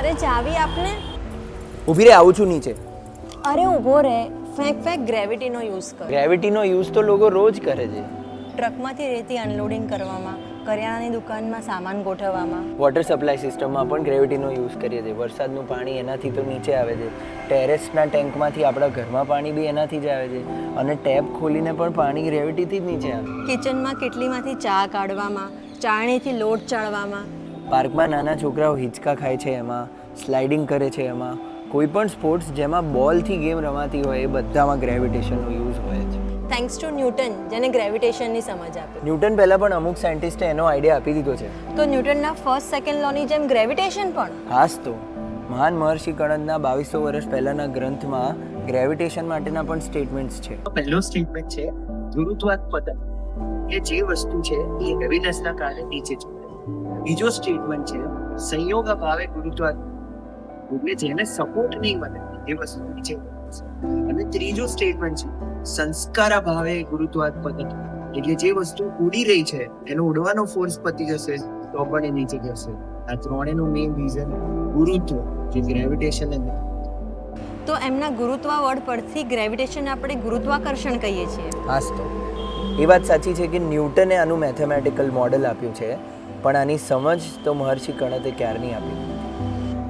અરે ચાવી આપને. ઊભી રે, આવું છું નીચે. અરે ઊભો રે, ફેંક ગ્રેવિટીનો યુઝ કર. ગ્રેવિટીનો યુઝ તો લોકો રોજ કરે છે. ટ્રકમાંથી રેતી અનલોડિંગ કરવામાં, કરિયાણાની દુકાનમાં સામાન ગોઠવવામાં. વોટર સપ્લાય સિસ્ટમમાં પણ ગ્રેવિટીનો યુઝ કરીએ છીએ. વરસાદનું પાણી એનાથી તો નીચે આવે છે. ટેરેસના ટેન્કમાંથી આપણા ઘરમાં પાણી બી એનાથી જ આવે છે. અને ટેપ ખોલીને પણ પાણી ગ્રેવિટીથી જ નીચે આવે. કિચનમાં કેટલીમાંથી ચા કાઢવામાં, ચાળણીથી લોટ ચાળવામાં. પાર્કમાં નાના છોકરાઓ હિંચકા ખાય છે એમાં, સ્લાઇડિંગ કરે છે એમાં. કોઈ પણ સ્પોર્ટ્સ જેમાં બોલથી ગેમ રમાતી હોય એ બધામાં ગ્રેવિટેશનનો યુઝ હોય છે. થેન્ક્સ ટુ ન્યૂટન, જેને ગ્રેવિટેશનની સમજ આપી. ન્યૂટન પહેલાં પણ અમુક સાયન્ટિસ્ટે એનો આઈડિયા આપી દીધો છે. તો ન્યૂટનના ફર્સ્ટ સેકન્ડ લોની જેમ ગ્રેવિટેશન પણ. હાસ તો મહાન મહર્ષિ કણદના 2200 વર્ષ પહેલાના ગ્રંથમાં ગ્રેવિટેશન માટેના પણ સ્ટેટમેન્ટ્સ છે. પહેલો સ્ટેટમેન્ટ છે ગુરુત્વાકર્ષણ, કે જે વસ્તુ છે એ હેવીનેસના કારણે નીચે ઝૂકે. બીજો સ્ટેટમેન્ટ છે સંયોગ અભાવે ગુરુત્વાકર્ષણ, એટલે જેને સપોર્ટ નહીં મળે એ વસ્તુ નીચે ઝૂકે. અને ત્રીજો સ્ટેટમેન્ટ છે સંસ્કાર અભાવે ગુરુત્વાકર્ષણ, એટલે જે વસ્તુ ઉડી રહી છે એનો ઉડવાનો ફોર્સ પતી જશે તો પણ એ નીચે જશે. આ ત્રણેયનું મેઇન રીઝન ગુરુત્વ, જે ગ્રેવિટેશન છે. તો એમના ગુરુત્વ વર્ડ પરથી ગ્રેવિટેશન આપણે ગુરુત્વાકર્ષણ કહીએ છીએ. હાસ તો એ વાત સાચી છે કે ન્યૂટને આનું મેથેમેટિકલ મોડલ આપ્યું છે, પણ આની સમજ તો મહર્ષિ કણતે ક્યારની આપી.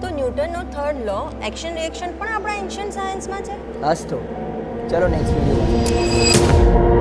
તો ન્યૂટનનો થર્ડ લો, એક્શન રિએક્શન, પણ આપણા એન્શિયન્ટ સાયન્સમાં છે. હાસ તો ચલો નેક્સ્ટ વિડીયો.